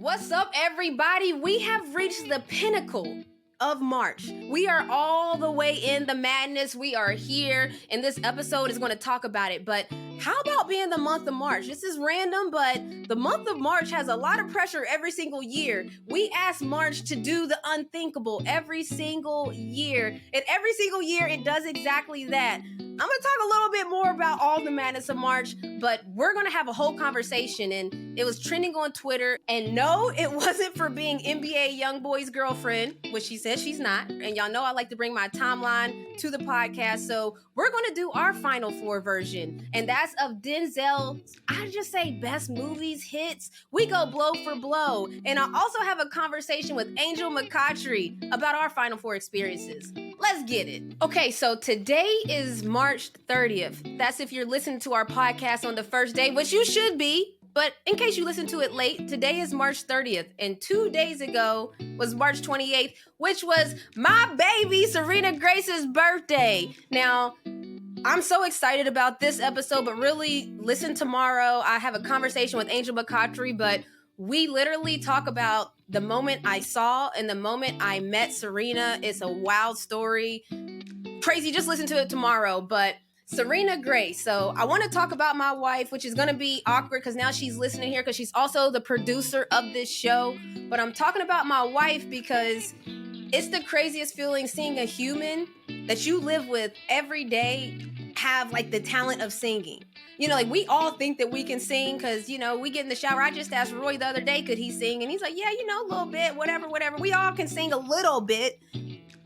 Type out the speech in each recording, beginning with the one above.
What's up, everybody? We have reached the pinnacle of March. We are all the way in the madness. We are here, and this episode is going to talk about it. But how about being the month of March? This is random, but the month of March has a lot of pressure every single year. We ask March to do the unthinkable every single year, and every single year it does exactly that. I'm going to talk a little bit more about all the madness of March, but we're going to have a whole conversation, and it was trending on Twitter. And no, it wasn't for being NBA Youngboy's girlfriend, which she says she's not. And y'all know I like to bring my timeline to the podcast, so we're going to do our Final Four version, and that's of Denzel's, I just say, best movies, hits. We go blow for blow. And I also have a conversation with Angel McCoughtry about our Final Four experiences. Let's get it. Okay, so today is March 30th. That's if you're listening to our podcast on the first day, which you should be. But in case you listen to it late, today is March 30th. And 2 days ago was March 28th, which was my baby Serena Grace's birthday. Now, I'm so excited about this episode, but really listen tomorrow. I have a conversation with Angel McCoughtry, but we literally talk about the moment I saw and the moment I met Serena. It's a wild story. Crazy, just listen to it tomorrow. But Serena Grace. So I want to talk about my wife, which is going to be awkward because now she's listening here because she's also the producer of this show. But I'm talking about my wife because it's the craziest feeling seeing a human that you live with every day have like the talent of singing. You know, like we all think that we can sing because, you know, we get in the shower. I just asked Roy the other day, could he sing? And he's like, yeah, you know, a little bit, whatever. We all can sing a little bit.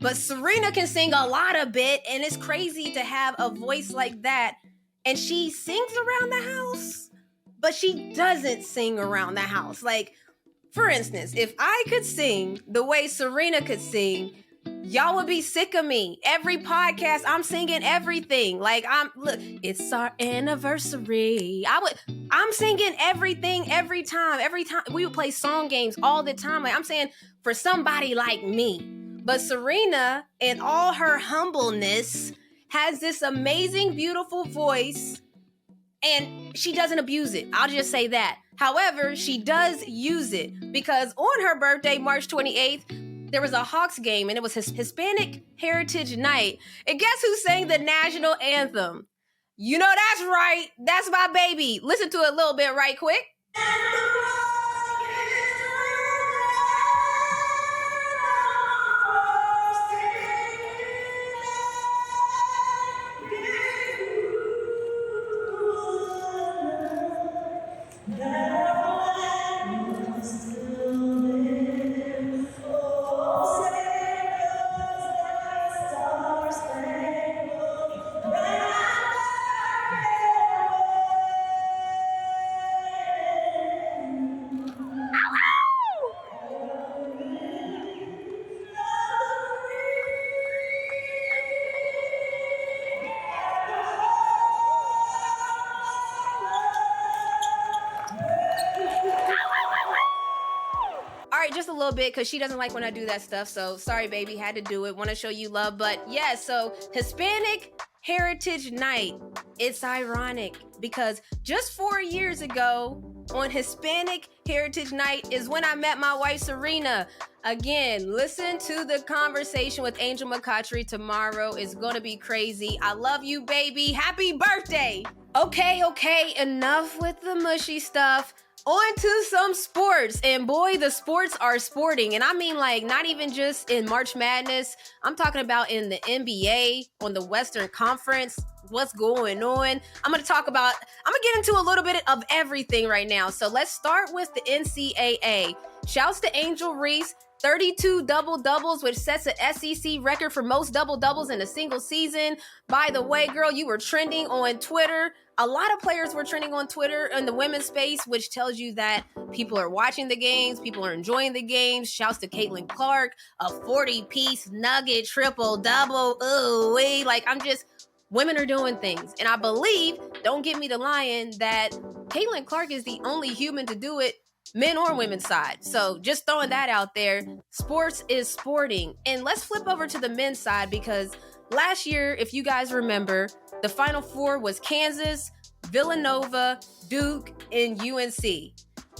But Serena can sing a lot of bit. And it's crazy to have a voice like that. And she sings around the house, but she doesn't sing around the house. Like, for instance, if I could sing the way Serena could sing, y'all would be sick of me. Every podcast, I'm singing everything. Like, look, it's our anniversary. I'm singing everything every time. Every time we would play song games all the time. Like, I'm saying for somebody like me. But Serena, in all her humbleness, has this amazing, beautiful voice, and she doesn't abuse it. I'll just say that. However, she does use it because on her birthday, March 28th, there was a Hawks game, and it was Hispanic Heritage Night. And guess who sang the national anthem? You know, that's right. That's my baby. Listen to it a little bit right quick. Just a little bit because she doesn't like when I do that stuff. So sorry, baby, had to do it. Want to show you love. But yeah, so Hispanic Heritage Night. It's ironic because just 4 years ago on Hispanic Heritage Night is when I met my wife, Serena. Again, listen to the conversation with Angel McCoughtry tomorrow. It's going to be crazy. I love you, baby. Happy birthday. Okay, enough with the mushy stuff. On to some sports, and boy, the sports are sporting, and I mean like not even just in March Madness. I'm talking about in the NBA, on the Western Conference, what's going on. I'm gonna get into a little bit of everything right now. So let's start with the NCAA. Shouts to Angel Reese, 32 double-doubles, which sets an SEC record for most double-doubles in a single season. By the way, girl, you were trending on Twitter. A lot of players were trending on Twitter in the women's space, which tells you that people are watching the games, people are enjoying the games. Shouts to Caitlin Clark, a 40-piece nugget triple-double. Ooh, like women are doing things. And I believe, don't get me to lying, that Caitlin Clark is the only human to do it, men or women's side. So just throwing that out there. Sports is sporting. And let's flip over to the men's side because last year, if you guys remember, the Final Four was Kansas, Villanova, Duke, and UNC.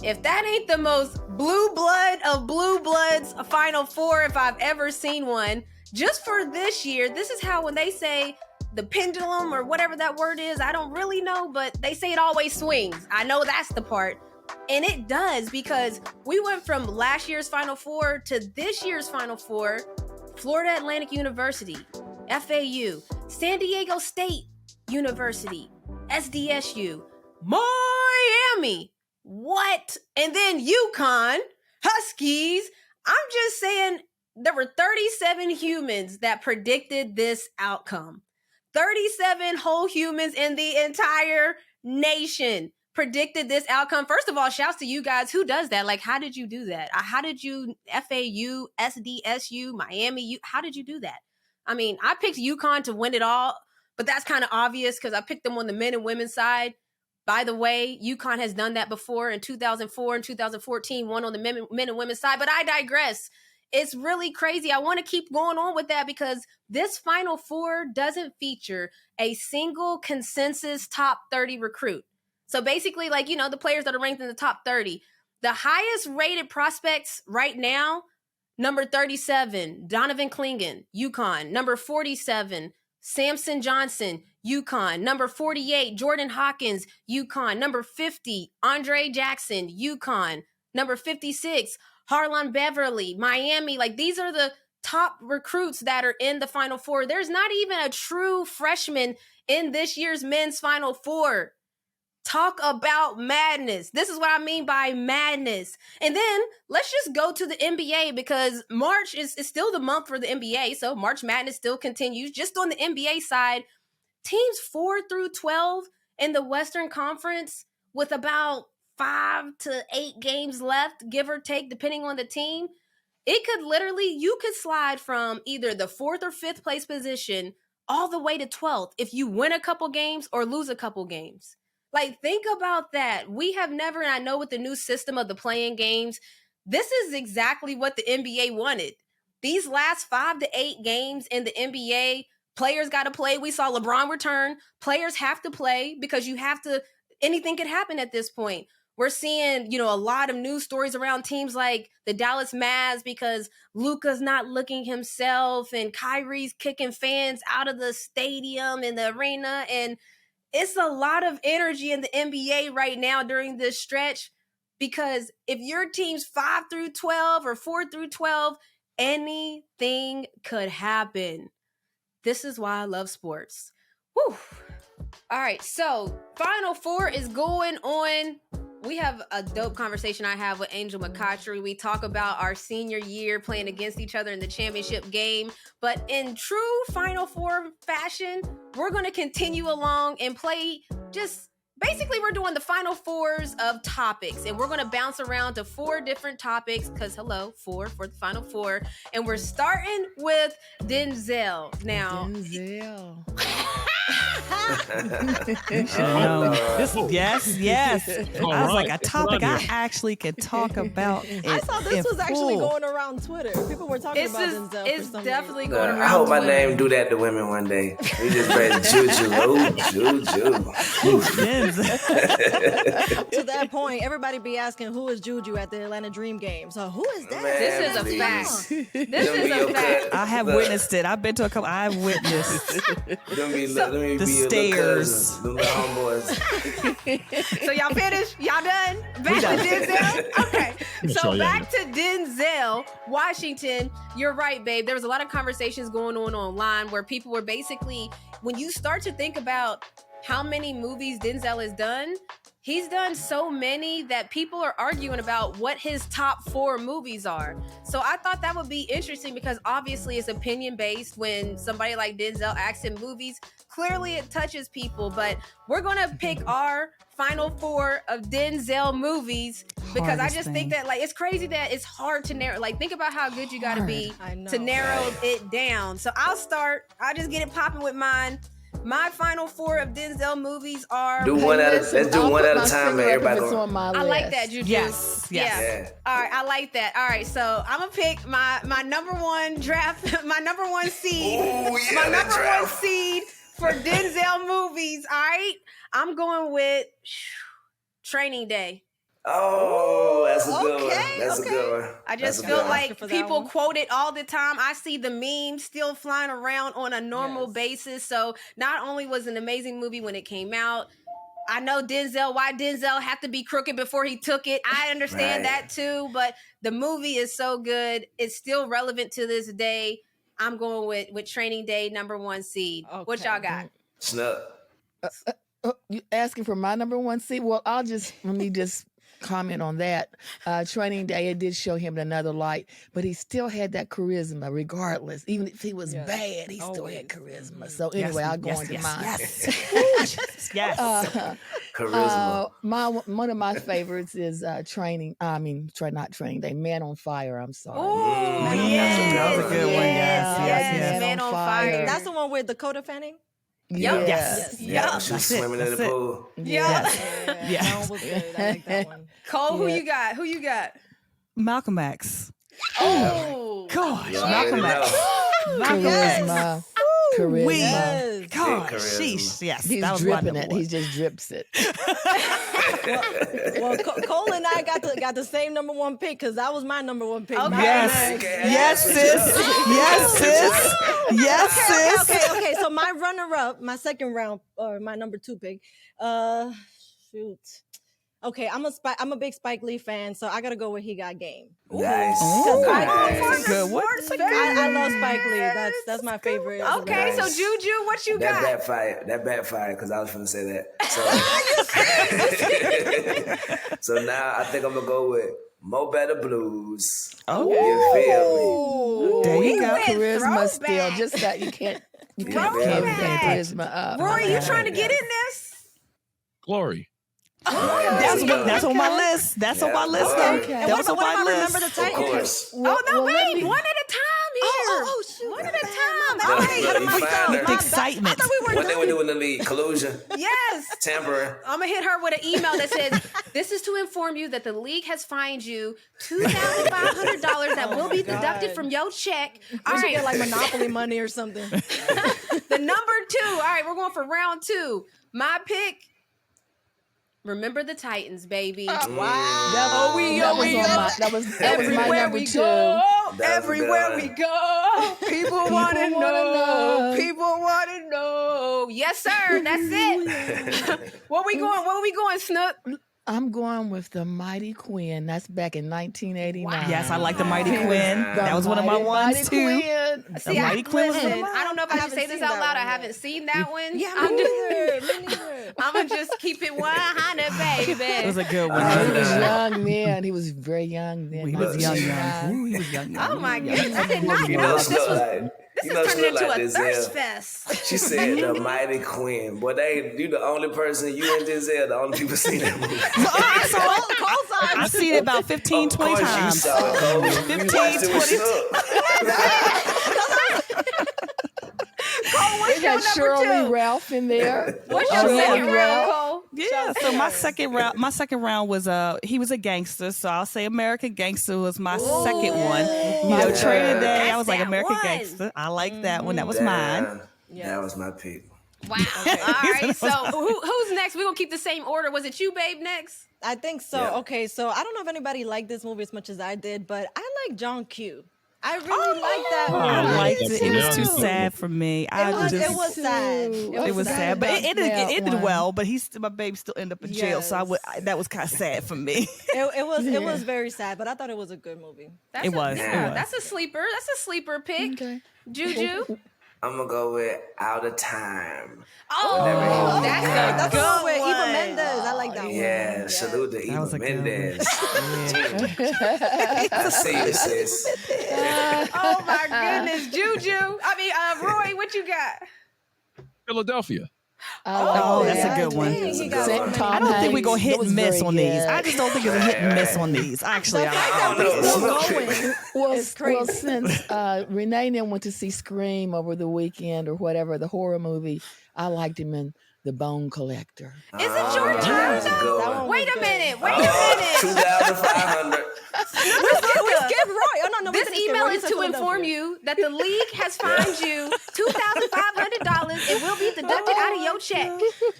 if that ain't the most blue blood of blue bloods Final Four if I've ever seen one, just for this year, this is how when they say the pendulum or whatever that word is, I don't really know, but they say it always swings. I know that's the part. And it does, because we went from last year's Final Four to this year's Final Four. Florida Atlantic University, FAU, San Diego State University, SDSU, Miami. What? And then UConn, Huskies. I'm just saying there were 37 humans that predicted this outcome. 37 whole humans in the entire nation predicted this outcome. First of all, shouts to you guys. Who does that? Like, how did you do that? How did you, FAU, SDSU, Miami, how did you do that? I mean, I picked UConn to win it all, but that's kind of obvious because I picked them on the men and women's side. By the way, UConn has done that before in 2004 and 2014, won on the men and women's side, but I digress. It's really crazy. I want to keep going on with that because this Final Four doesn't feature a single consensus top 30 recruit. So basically, like, you know, the players that are ranked in the top 30, the highest rated prospects right now, number 37, Donovan Clingan, UConn. Number 47, Samson Johnson, UConn. Number 48, Jordan Hawkins, UConn. Number 50, Andre Jackson, UConn. Number 56, Harlon Beverly, Miami. Like, these are the top recruits that are in the Final Four. There's not even a true freshman in this year's men's Final Four. Talk about madness. This is what I mean by madness. And then let's just go to the NBA because March is still the month for the NBA. So March Madness still continues. Just on the NBA side, teams 4 through 12 in the Western Conference with about 5 to 8 games left, give or take, depending on the team. It could literally, you could slide from either the 4th or 5th place position all the way to 12th if you win a couple games or lose a couple games. Like, think about that. We have never, and I know with the new system of the playing games, this is exactly what the NBA wanted. These last 5 to 8 games in the NBA, players got to play. We saw LeBron return. Players have to play because you have to, anything could happen at this point. We're seeing, you know, a lot of news stories around teams like the Dallas Mavs because Luka's not looking himself and Kyrie's kicking fans out of the stadium and the arena. And it's a lot of energy in the NBA right now during this stretch because if your team's 5 through 12 or 4 through 12, anything could happen. This is why I love sports. Whew. All right, so Final Four is going on. We have a dope conversation I have with Angel McCoughtry. We talk about our senior year playing against each other in the championship game. But in true Final Four fashion, we're going to continue along and play just... Basically, we're doing the Final Fours of topics, and we're going to bounce around to 4 different topics because, 4 for the Final Four. And we're starting with Denzel. Now, Denzel. Yes. I was like, a topic I actually could talk about. I saw this was actually going around Twitter. People were talking about Denzel. It's definitely going around. I hope my Twitter. name do that to women one day. We just read Juju. Oh, Juju. To that point, everybody be asking who is Juju at the Atlanta Dream game. So who is that? Man, This is a fact. This is a fact. I have witnessed it. I've been to a couple. I've witnessed the stairs. Them little homeboys. So y'all finished? Y'all done? Back to Denzel? Okay. So back to Denzel Washington. You're right, babe. There was a lot of conversations going on online where people were basically, when you start to think about how many movies Denzel has done, he's done so many that people are arguing about what his top 4 movies are. So I thought that would be interesting because obviously it's opinion based when somebody like Denzel acts in movies. Clearly it touches people, but we're going to pick our Final 4 of Denzel movies because I just think that, like, it's crazy that it's hard to narrow. Like, think about how good you got to be to narrow it down. So I'll just get it popping with mine. My Final 4 of Denzel movies are... Let's do one at a time, man. Everybody I like that, Juju. Yes. Yeah. All right, I like that. All right, so I'm going to pick my number 1 draft, my number 1 seed. Oh, yeah, my number 1 seed for Denzel movies, all right? I'm going with Training Day. Oh, that's a good Okay, one. That's a good one. I just That's a feel good one. like For that people one. quote it all the time. I see the memes still flying around on a normal Yes. basis. So not only was it an amazing movie when it came out, I know why Denzel had to be crooked before he took it. I understand Right. that too, but the movie is so good. It's still relevant to this day. I'm going with Training Day #1 seed. What Okay. y'all got? Snuck. You asking for my #1 seed? Well, let me just comment on that. Training Day, it did show him in another light, but he still had that charisma regardless. Even if he was Yes. bad, he still Always. had charisma. So anyway, I'll go into mine. Yes. Charisma. One of my favorites is not Training Day, Man on Fire. I'm sorry. Oh, Man on yes. That was a good one. Yes. Man on Fire. That's the one with Dakota Fanning? Yes. Yeah, she was swimming in the pool. Yeah. Yeah. That one was good. I like that one. Cole, who Yeah. you got? Who you got? Malcolm X. Oh, Gosh, You Malcolm already X. know. Malcolm X. Charisma. We- Yes. God, Big charisma. sheesh. Yes, He's that was my dripping number it. one. He just drips it. Well, Cole and I got the same #1 pick because that was my #1 pick. Okay. Yes. Okay. Yes, sis. Yes, sis. Yes, sis. Okay. So my runner-up, my second round, or my #2 pick. Shoot. Okay, I'm a big Spike Lee fan, so I gotta go with He Got Game. Nice. Ooh. Nice. Good one. I love Spike Lee. That's my favorite. okay. So Nice. Juju, what you That got? backfired because I was finna say that. So, so now I think I'm gonna go with Mo Better Blues. Oh, You feel there you go. Charisma still. throwback. Just that you can't Throwback. give that charisma up. Rory, you Okay. trying to get in this? Glory. me? That's on my list. That's on my list. Okay. Though. And That was on what my about list. Remember the Of Titans? course. Oh no, well, let wait, me- one at a time here. Shoot. One at a time. I All was right. ahead of You myself. find her. My bad. Excitement. I thought we were What they done. would do in the league? Collusion, Yes. tampering. I'm gonna hit her with an email that says, "This is to inform you that the league has fined you $2,500 that will be deducted God. from your check." All We should right, get like Monopoly money or something. the #2. All right, we're going for round 2. My pick. Remember the Titans, baby. That was my Everywhere we #2. go, That was everywhere good. we go, people want to wanna know. know. People want to know. Yes, sir. That's it. Where we going, Snook? I'm going with the Mighty Quinn. That's back in 1989. Yes, I like the Mighty Quinn. The That was one of my Mighty ones too. Quinn. See, Mighty Quinn was listen, one. I don't know if I, should haven't say this seen out that loud. I one yet. haven't seen that one. Yeah, I'm me just, neither. I'm gonna just keep it 100, baby. It was a good one. He was young then. He was very young then. He was young. 1989. Ooh, he was young. Oh my goodness, I did not You know know, this she look was. like, This you know, is she turning look into like a thirst Denzel. fest. She said the Mighty Quinn. Boy, you the only person, you and Denzel, the only people seen that movie. I've seen it about 15, Of 20 course times. you saw it, Cole. You 15, watched it with 20. Cole, what's They your got Shirley #2? Ralph in there. What's Oh, your yeah, second round, Ralph. Cole? Yeah, so my second round was he was a gangster, so I'll say American Gangster was my second one. You know, Yeah. Training Day, I That's was like that American one. Gangster. I like that one. That was mine. Damn, that was my pick. Wow. All right. So who's next? We're gonna keep the same order. Was it you, babe, next? I think so. Yeah. Okay, so I don't know if anybody liked this movie as much as I did, but I like John Q. I really liked that movie. I liked it. It was too Yeah. sad for me. It was sad. It was sad, but it ended one. well. But my baby still ended up in jail, so that was kind of sad for me. It was very sad, but I thought it was a good movie. That's It was. That's a sleeper. That's a sleeper pick. Okay. Juju. I'm gonna go with Out of Time. Oh, that's a That's the good one with Eva one. Mendes. I like that one. Yeah, salute to That was Eva a good one. Mendes. I see you, sis. Oh my goodness, Juju. Roy, what you got? Philadelphia. Oh, that's a good one. Dang, he got Same one. Tom I don't think we're gonna Hanks. hit It was and miss very on these. good. I just don't think it's a hit and miss on these. Actually, The fact I that we're still going. Well, It's crazy. well, since Renee and them went to see Scream over the weekend or whatever, the horror movie, I liked him in The Bone Collector. Is it your that turn? was a good That one. one Wait was a good. minute. Wait a minute. 2,500. We skipped Roy. Oh no, we This didn't skip email Roy. He is said to inform Philadelphia. you that the league has fined you $2,500. It will be deducted out of your check.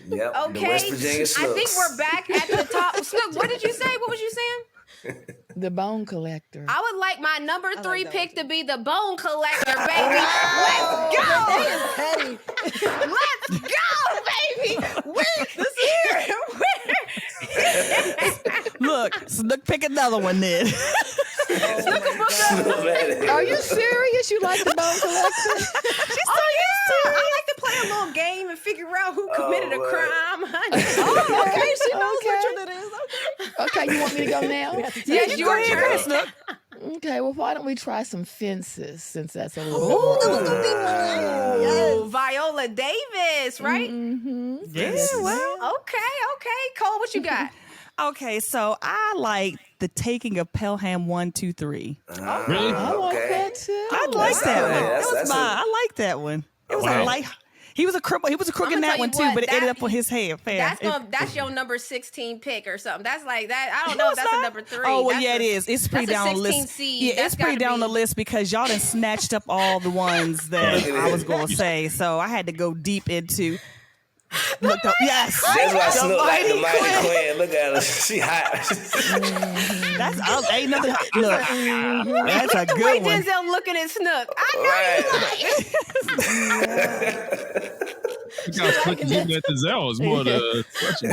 Yep. Okay. The West Virginia I Snooks. think we're back at the top. Snook, what did you say? What was you saying? The bone collector. I would like my number 3 that pick to be the bone collector, baby. Let's go. Petty. Let's go, baby. We're here. Look, Snook, pick another one then. Are you serious? You like the bone collector? She's so used to. I like to play a little game and figure out who committed a crime. Okay, she knows which one it is. Okay, you want me to go now? Yes, your turn, Snook. Okay, well, why don't we try some fences since that's a little Ooh, bit that was gonna be mine. Yes. Viola Davis, right? Mm-hmm. Yes. Well, okay. Cole, what you got? Okay, so I like The Taking of Pelham 1, 2, 3. Really? I want that too. I like that one. That's- That was that's mine. a- I like that one. It was Wow. a light. He was a crook. He was a crook I'ma in tell that you one too, what, but it ended that- up on his head. Fair. That's your number 16 pick or something. That's like that. I don't know if it's that's a not. number 3. Oh well, That's yeah, a- it is. It's pretty that's a down on the 16 list. seed. Yeah, That's it's pretty gotta down on the be- list because y'all done snatched up all the ones that I was going to say. So I had to go deep into. Look up, yes. That's why Snook like the Mighty Mighty Queen. Look at her. She hot. That's ain't nothing. Look, that's a The way good one. Denzel looking at Snook. I You guys put looking at Denzel is more the question.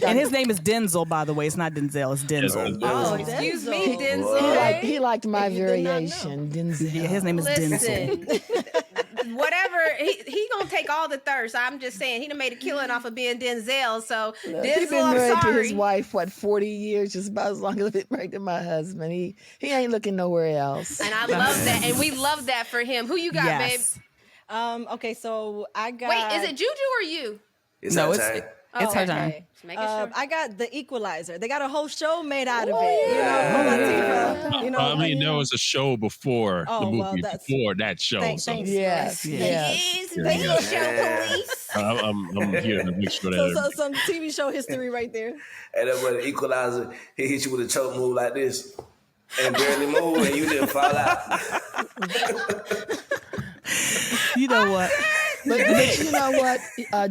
And his name is Denzel, by the way. It's not Denzel. It's Denzel. know. Oh, Excuse me, Denzel. Denzel. He liked my You did not know. variation. Denzel. Yeah, his name is Denzel. Listen, whatever he gonna take all the thirst. I'm just saying he done made a killing off of being Denzel. So He's Denzel, been I'm married to his sorry. wife, 40 years, just about as long as I've been married to my husband. He ain't looking nowhere else. And I love that, and we love that for him. Who you got, Yes. Okay, so I got. babe? Wait, is it Juju or you? It's No, her it's- turn. It's her okay. turn. Just making sure. I got The Equalizer. They got a whole show made out of it. You know, Queen Latifah, you know. I mean, there was a show before Oh, the well, movie, that's- before that show. Thanks. So Yes, Yeah. yes. Thank you, show police. I'm here to make sure So that. some TV show history right there. And then when the Equalizer, he hit you with a choke move like this. And barely move, and you just fall out. You know what? But you know what?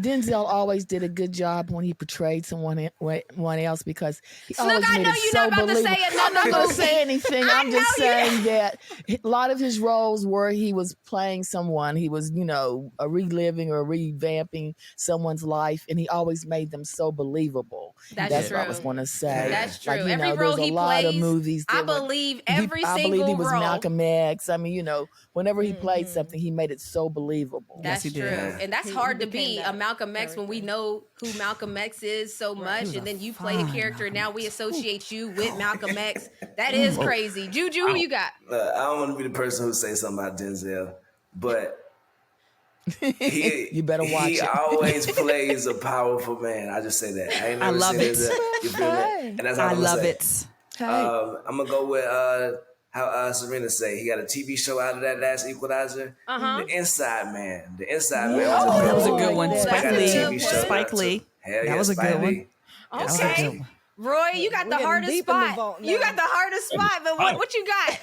Denzel always did a good job when he portrayed someone else because he Snook, always I made know it you're so not about to believable. say another I'm not going to movie. say anything. I'm just know you- saying that a lot of his roles where he was playing someone, he was, reliving or revamping someone's life, and he always made them so believable. That's what I true. was going to say. That's true. Like, Every role there's he a lot of plays, movies. I that were- believe every I single believe he was role. Malcolm X. I mean, whenever he played something, he made it so believable. That's he true, did. and that's He hard to became be a that Malcolm X when we know who Malcolm X is so much, and then you play a character, and now we associate you with Malcolm X. That is crazy. Juju, who you got? I don't want to be the person who say something about Denzel, but You better watch he it. always plays a powerful man. I just say that. I ain't never love seen it. You feel me? And that's all I I'm love say. it. I'm gonna go with how Serena say he got a TV show out of that last Equalizer. The Inside Man. The Inside Man. That was a Oh, good one. that's Spike a Lee. good one. Spike Lee. Hell yeah, That was a Spike good one. Lee. That was a good one. Roy, you got the getting hardest deep in the spot. vault You now. got the hardest spot, but what you got?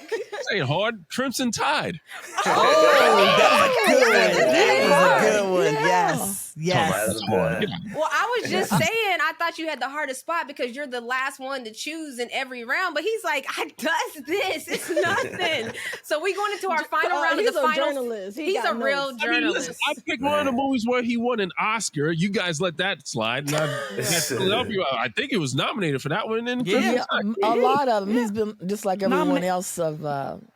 Say hard Crimson Tide. Oh, that was a good one. That was a hard. good one. Yes. Yes. That's hard. Well, I was just saying, I thought you had the hardest spot because you're the last one to choose in every round. But he's like, I does this. It's nothing. So we going into our final round of He's the a final. journalist. He He's got a real notes. I mean, journalist. listen, I picked one of the movies where he won an Oscar. You guys let that slide. And I had Philadelphia. I think he was nominated for that one. And Yeah. A lot of them. He's been just like everyone else of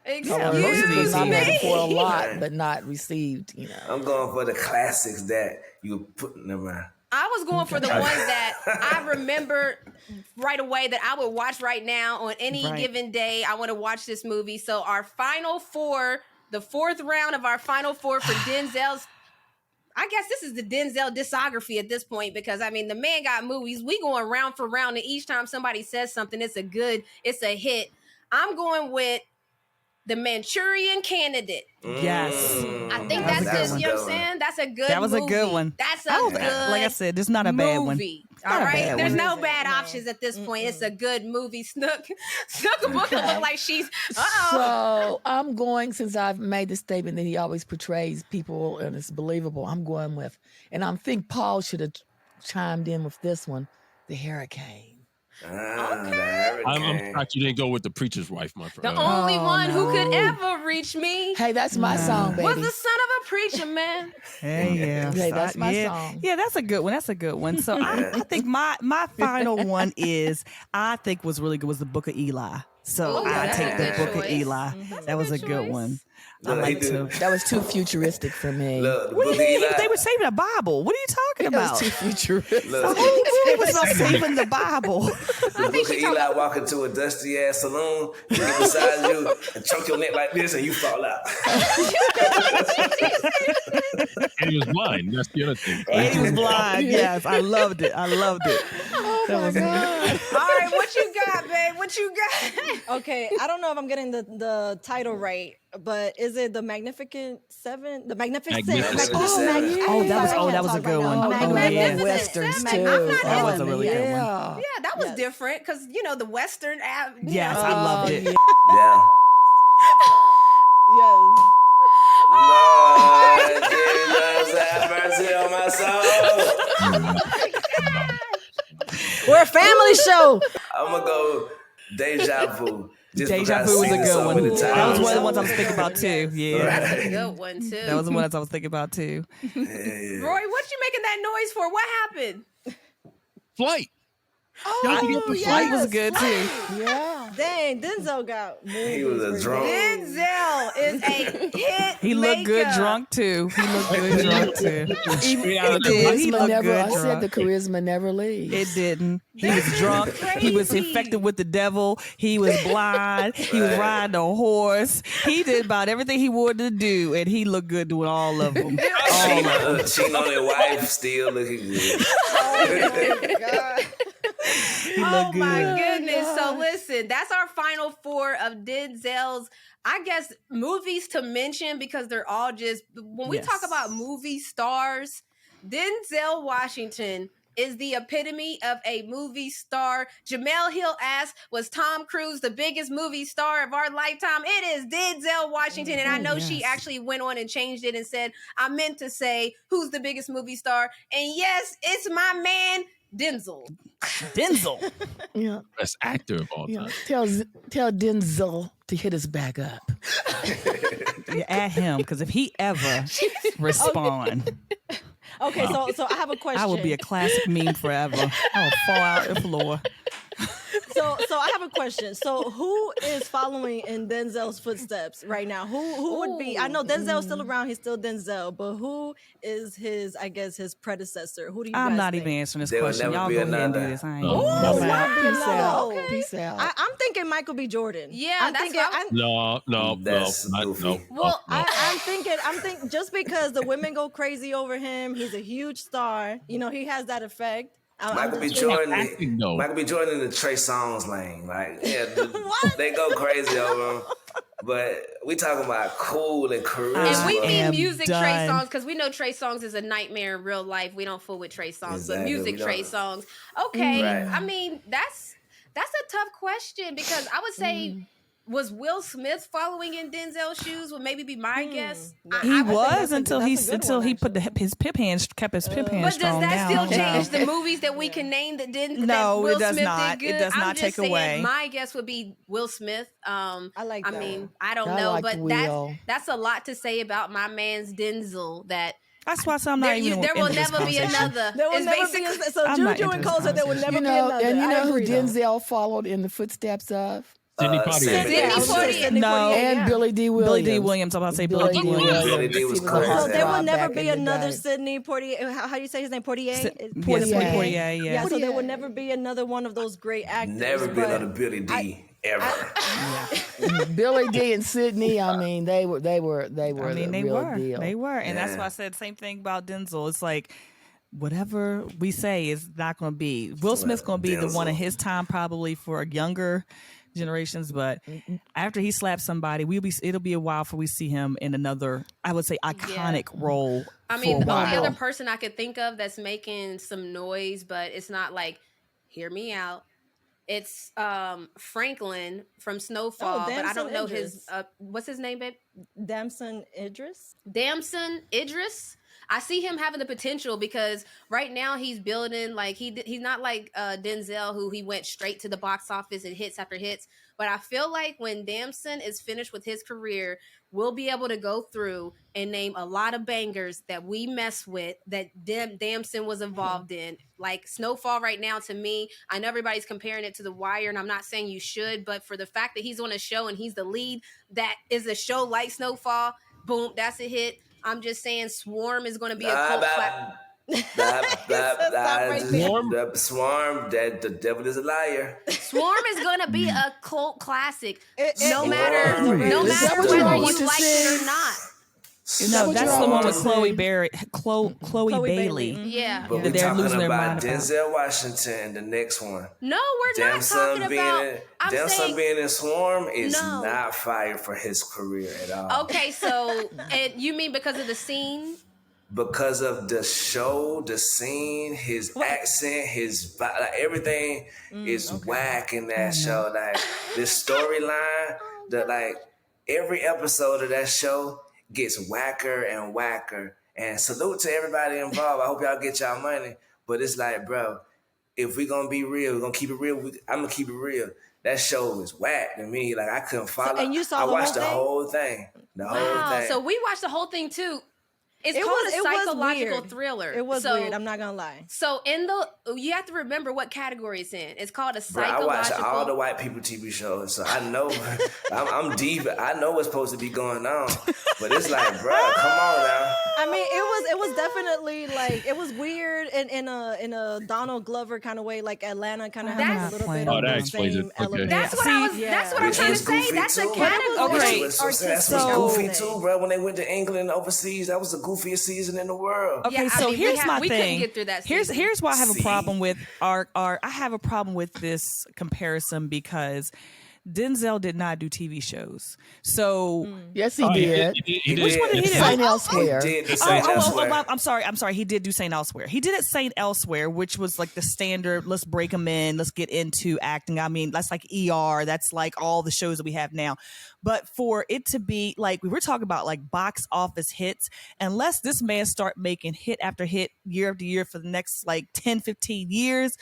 Excuse he's been nominated me. for a lot, but not received. I'm going for the classics that you put in the mind. I was going for the ones that I remember right away that I would watch right now on any Right. given day. I want to watch this movie. So our final four, the fourth round of our final four for Denzel's. I guess this is the Denzel discography at this point because I mean the man got movies. We going round for round, and each time somebody says something, it's a hit. I'm going with The Manchurian Candidate. Yes. I think That was that's a good just, one. you know what I'm saying? That's a good That was a movie. good one. That's a I was- good like I said, there's not a bad one. movie. Not All a right? bad There's one. no No. bad options at this point. It's a good movie. Snook look like she's, uh-oh. So I'm going, since I've made the statement that he always portrays people and it's believable, I'm going with, and I think Paul should have chimed in with this one, The Hurricane. The hurricane. I'm shocked you didn't go with The Preacher's Wife, my The friend. only one who could no. ever reach me Hey, that's my song, was baby. the son of a preacher, man. Yeah, Hey, that's my yeah. song. Yeah, that's a good one. That's a good one. So I think my final one I think was really good was the Book of Eli. So Ooh, I that's take a the good Book of choice. Eli. That was a good choice. one. I Look, he like do- to. That was too futuristic for me. Look, the What do Book you of mean? Eli. They were saving a Bible. What are you talking That about? was too futuristic. The Look, whole movie was about saving the Bible. the Book of Eli walk into a dusty ass saloon, and get beside you, and choke your neck like this, and you fall out. And he was blind. That's the other thing. And he was blind. Yes, I loved it. I loved it. That was All right, what you got, babe? What you got? Okay, I don't know if I'm getting the title right, but is it the Magnificent Seven? The Magnificent. Magnificent Seven. Oh, that was- I oh, can't that was a talk good right one. now. Oh, I Magnificent love westerns Seven. too. I'm not That was a really good one. Yeah. Yeah, that was Yes. different because the Western app. Yes, I loved it. Yeah. Yes. Lord Jesus, have mercy on my soul. We're a family show. I'm gonna go Deja Vu. Just Deja because Vu I was seen a it so good one. many That was times. one of the ones I was thinking about too. Yeah. That's a good one too. That was the one I was thinking about too. Yeah. Roy, what you making that noise for? What happened? Flight. Oh, Flight was good too. Yeah. Dang, Denzel got He was a drunk. Denzel is a hit. He looked good maker. drunk too. He looked good drunk too. Straight out of the did. He Charisma looked never, good I said the drunk. charisma never leaves. It didn't. He was drunk. He was crazy. infected with the devil. He was blind. He was riding a horse. He did about everything he wanted to do, and he looked good doing all of them. Cheating on his wife, still looking good. He Oh looked my good. goodness. So listen, that's our final four of Denzel's, I guess, movies to mention because they're all just, when we talk Yes. about movie stars, Denzel Washington is the epitome of a movie star. Jamel Hill asked, was Tom Cruise the biggest movie star of our lifetime? It is Denzel Washington. And I know she yes. actually went on and changed it and said, I meant to say, who's the biggest movie star? And yes, it's my man, Denzel. Denzel. Yeah. best actor of all Yeah. time. Tell Denzel to hit his back up. Yeah, at him, because if he ever respond, Okay, so I have a question. I will be a classic meme forever. I will fall out the floor. So I have a question. So who is following in Denzel's footsteps right now? Who would be? I know Denzel's still around. He's still Denzel, but who is his? I guess his predecessor. Who do you? I'm guys not think? even answering this There will question. never Y'all be go ahead and do another. this. I ain't. Oh, Peace no. out. Peace out. Okay. Peace out. I'm thinking Michael B. Jordan. Yeah, I'm that's thinking. what I was- No, That's no, goofy. no. Well, I'm thinking just because the women go crazy over him, he's a huge star. He has that effect. Michael B. just- Jordan, acting, though. Michael B. Jordan in the Trey Songz lane, like What? they go crazy over him. But we talking about cool and charisma. And we mean am music Trey done. songs because we know Trey Songs is a nightmare in real life. We don't fool with Trey Songs, Exactly, but music we don't. Trey Songs. Okay, Right. I mean that's a tough question because I would say was Will Smith following in Denzel's shoes? Would maybe be my guess. He I- was until that's a good until one, he put his pip hands kept his pip hands But does strong that down. still change Yeah. the movies that we can name that didn't? No, that Will it does Smith not. Did It good? does I'm not just take saying, away. My guess would be Will Smith. I like I that mean, one. I don't I know, like but Will. that's a lot to say about my man's Denzel. That That's why I said I'm not even. there will into this never be conversation. another. There will It's never be. basically- So I'm not Juju into and this Cole said there will conversation. never be another. And you I know who agree, though. Denzel followed in the footsteps of? Sidney Poitier. Sidney Yeah, I was gonna say Poitier. Sidney No. Poitier, And yeah. Billy D. Williams. Billy D. Williams. I'm about to say Billy D. Williams. Billy D. was He a crazy. hard So there will rock never back be in the another day. Sidney Poitier. How do you say his name? Poitier? Yes, Poitier. Poitier. Yeah, Yeah. so there will never be another one of those great actors. Never be but- another Billy D. ever. Billy D and Sydney, I mean, they were I mean, the they real were. deal. They were. And that's Yeah. why I said the same thing about Denzel. It's like whatever we say is not going to be. Will Smith's going to be the one in Denzel. his time probably for a younger generations, but after he slaps somebody, it'll be a while before we see him in another, I would say, iconic role. I mean, the for a only other while. person I could think of that's making some noise, but it's not like, hear me out. It's Franklin from Snowfall, but I don't know his what's his name, babe? Damson Idris. Damson Idris. I see him having the potential because right now he's building like he's not like Denzel, who he went straight to the box office and hits after hits. But I feel like when Damson is finished with his career, we'll be able to go through and name a lot of bangers that we mess with that Damson was involved in. Like Snowfall right now, to me, I know everybody's comparing it to The Wire, and I'm not saying you should, but for the fact that he's on a show and he's the lead, that is a show like Snowfall, boom, that's a hit. I'm just saying Swarm is going to be a cult classic. Swarm, that the devil is a liar. Swarm is gonna be a cult classic, no Swarm. matter Is that what whether you you want like to it or not. No, that's the one with Chloe Bailey. Bailey. Yeah. But we're They're talking losing their about mind about. Denzel Washington and the next one. No, we're not talking about. Damson being in Swarm is not fire for his career at all. Okay, so and you mean because of the scene? Because of the show, the scene, his accent, his like, everything is whack in that show. Like this storyline, every episode of that show gets whacker and whacker. And salute to everybody involved. I hope y'all get y'all money. But it's like, bro, if we gonna be real, we're gonna keep it real. I'm gonna keep it real. That show is whack to me. Like I couldn't follow. And you saw I the watched whole the whole thing. The whole Wow. thing. So we watched the whole thing too. It's called a psychological thriller. It was weird. I'm not gonna lie. So you have to remember what category it's in. It's called a Bro, I psychological. watch all the white people TV shows, so I know I'm deep. I know what's supposed to be going on, but it's like, bro, come on now. I mean, it was definitely like it was weird in a Donald Glover kind of way, like Atlanta kind of has a little bit of that the explains same it. Okay. element. That's what That's what I'm Which trying to was say. goofy That's a too. category. That's what's goofy too, bro. When they went to England overseas, that was the goofiest season in the world. Okay, Yeah, I so mean, here's my we thing. couldn't get through that season. Here's why I have a problem with I have a problem with this comparison because Denzel did not do TV shows. So yes, he did. Which one did he do? Saint Elsewhere. I'm sorry. He did do Saint Elsewhere. He did it Saint Elsewhere, which was like the standard. Let's break them in. Let's get into acting. I mean, that's like ER. That's like all the shows that we have now. But for it to be like we were talking about, like box office hits, unless this man start making hit after hit year after year for the next like 10, 15 years.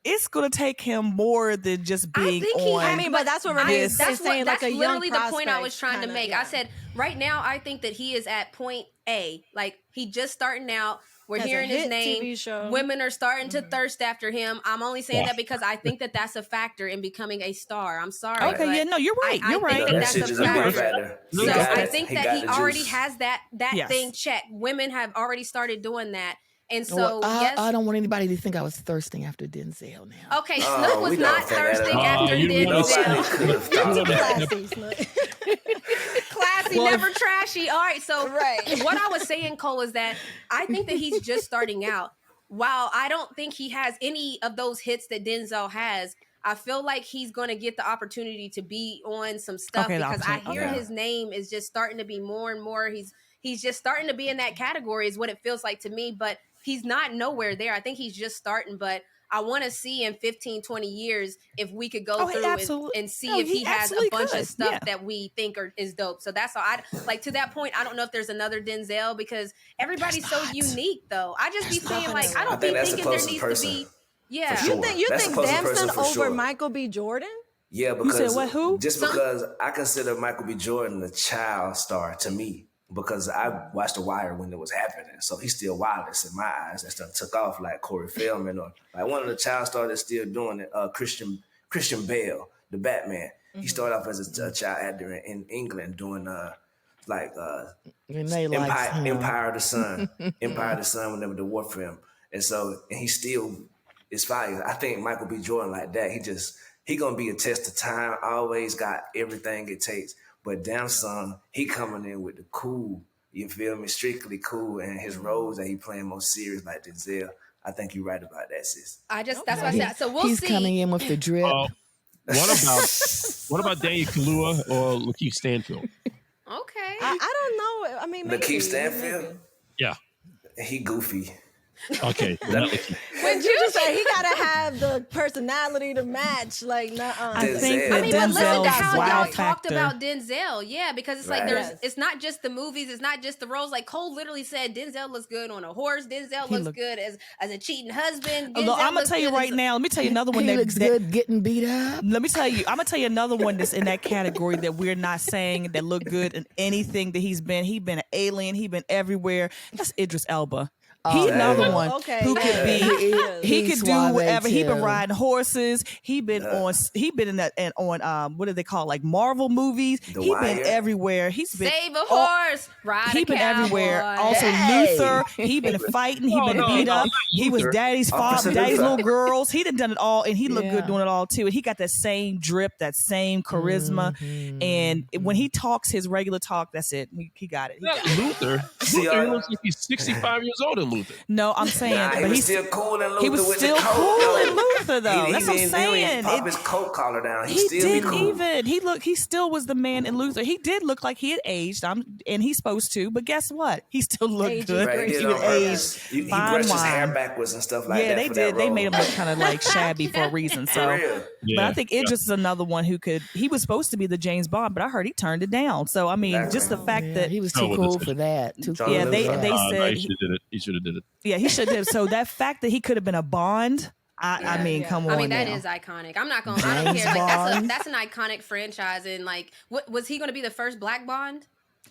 It's going to take him more than just being on. I mean, but that's what Renee is saying. That's like a literally young the point I was trying kinda, to make. yeah. I said, right now, I think that he is at point A. Like, he just starting out. We're Has a hearing his hit name. TV show. Women are starting to thirst after him. I'm only saying that because I think that that's a factor in becoming a star. I'm sorry. Okay, but yeah, no, you're right. You're right. I think that's a factor. So I think He that got he the already juice. has that Yes. thing checked. Women have already started doing that. And so, Well, yes. I don't want anybody to think I was thirsting after Denzel now. Okay, Snook was we not don't think that at thirsting all. after You know, Denzel. Could have thought that. Classy, Snook. Classy, never trashy. All right, so Right. what I was saying, Cole, is that I think that he's just starting out. While I don't think he has any of those hits that Denzel has, I feel like he's going to get the opportunity to be on some stuff because I hear his name is just starting to be more and more. He's just starting to be in that category is what it feels like to me, but he's not nowhere there. I think he's just starting, but I want to see in 15, 20 years if we could go through and see if he has a bunch of stuff that we think is dope. So that's all. Like to that point, I don't know if there's another Denzel because everybody's so unique though. I just be saying like, I don't be thinking there needs to be. Yeah. For sure. You That's think the closest person Damson for over sure. Michael B. Jordan? Yeah, because You said what, who? because I consider Michael B. Jordan a child star to me because I watched The Wire when it was happening. So he's still wildest in my eyes. That stuff took off like Corey Feldman or like one of the child stars that's still doing it, Christian Bale, the Batman. He started off as a child actor in England doing Renee likes him. Empire of the Sun. Empire of the Sun whenever the war film. And he still is fire. I think Michael B. Jordan like that. He gonna be a test of time. Always got everything it takes. But Damson, he coming in with the cool. You feel me? Strictly cool, and his roles that he playing more serious like Denzel. I think you're right about that, sis. That's what I said. So we'll He's see. coming in with the drip. What about Daniel Kaluuya or Lakeith Stanfield? Okay. I don't know. I mean, maybe. Lakeith Stanfield? Maybe. Yeah. He goofy. Okay. Not Lakeith. When you just say he gotta have the personality to match, like, nuh-uh. I think Denzel. that I mean, but listen to Denzel's how wow y'all factor. talked about Denzel. Yeah, because it's like Right. there's Yes. it's not just the movies, it's not just the roles. Like Cole literally said Denzel looks good on a horse. Denzel He looks look- good as a cheating husband. Look, I'm gonna tell you right now. Let me tell you another one He that looks good getting beat up. Let me tell you, I'm gonna tell you another one that's in that category that we're not saying that look good in anything that he's been. He's been an alien. He's been everywhere. That's Idris Elba. He another dang. one Okay. who could Yeah. be. He He's could do suave, whatever. He been too. riding horses. He been on. He been in that and on what do they call like Marvel movies. The He Wire. been everywhere. He's been Save a all- horse, ride He a been cowboy. everywhere. Also, Hey. Luther. He been fighting. He No, been no, beat no, up. not He was Luther. daddy's Officer father, daddy's Luther. little girls. He done it all, and he looked good Yeah. doing it all too. And he got that same drip, that same charisma. And when he talks his regular talk, that's it. He got it. He got Not it. Luther. See, Luther looks like he's 65 years old in Luther. No, I'm saying, Nah, he but was he's still cool in Luther he was with still the coat. cool though. in Luther though. He That's what I'm didn't saying. pop It- his coat collar down. He he still be didn't cool. even. He still was the man in Luther. He did look like he had aged. And he's supposed to. But guess what? He still looked Age is good. Right, he He did He on would purpose. age. He fine brushed his hair wine. backwards and stuff like Yeah, that. they for did. That They role. made him look kind of like shabby for a reason. For So, real. but I think Idris is another one who could. He was supposed to be the James Bond, but I heard he turned it down. So I mean, Exactly. just the fact Yeah, that he was No, too with cool this- for that. Too John cool Yeah, for they- that. they No, said he should have did it. He should have did it. yeah, he should have. So that fact that he could have been a Bond. I mean, Yeah. come on. I mean, that now. is iconic. I'm not gonna. I don't James care. Like Bond. that's an iconic franchise. And like, what was he gonna be the first Black Bond?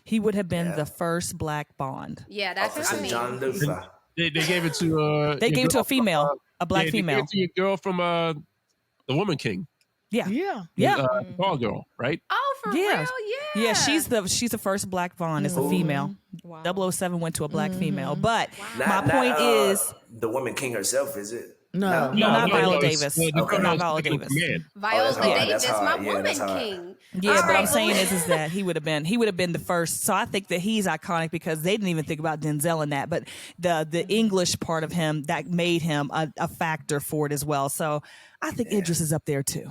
He would have been Yeah. the first Black Bond. Yeah, that's. Officer I mean, John Luther. They gave it to They your gave it to girl a female, from, a Black they female. gave it to your girl from The Woman King. Yeah, Yeah. yeah, The tall girl, right? oh, for Yeah. real? Yeah. yeah. She's the first Black Bond as a female. Wow. 007 went to a Black female, but Not, my point not, is. the Woman King herself, is it? No. No, not Viola it's, Davis. the Okay. girl Not that's Viola second in Davis. command. Viola that's hard. Davis, That's my hard. Yeah, woman that's hard. king. Yeah, All but I'm right, saying well, is that he would have been the first. So I think that he's iconic because they didn't even think about Denzel in that, but the English part of him that made him a factor for it as well. So I think Idris is up there too.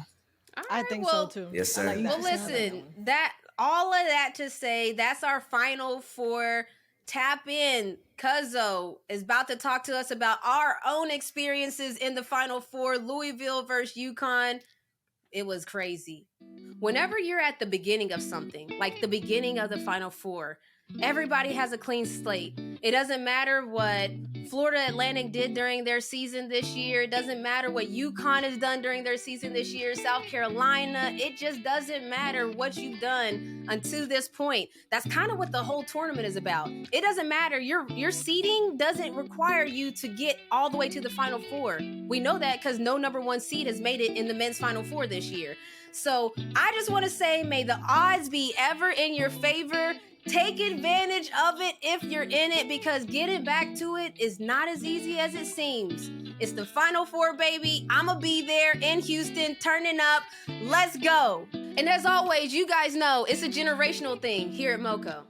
all I right, think well, so too. Yes, I sir. like Well, that. listen, that all of that to say, that's our final four. Tap in. Cuzzo is about to talk to us about our own experiences in the Final Four. Louisville versus UConn. It was crazy. Whenever you're at the beginning of something, like the beginning of the Final Four, everybody has a clean slate. It doesn't matter what Florida Atlantic did during their season this year. It doesn't matter what UConn has done during their season this year. South Carolina. It just doesn't matter what you've done until this point. That's kind of what the whole tournament is about. It doesn't matter. Your seeding doesn't require you to get all the way to the Final Four. We know that because no number one seed has made it in the men's Final Four this year. So I just want to say, may the odds be ever in your favor. Take advantage of it if you're in it, because getting back to it is not as easy as it seems. It's the Final Four, baby. I'ma be there in Houston, turning up. Let's go. And as always, you guys know it's a generational thing here at MoCo.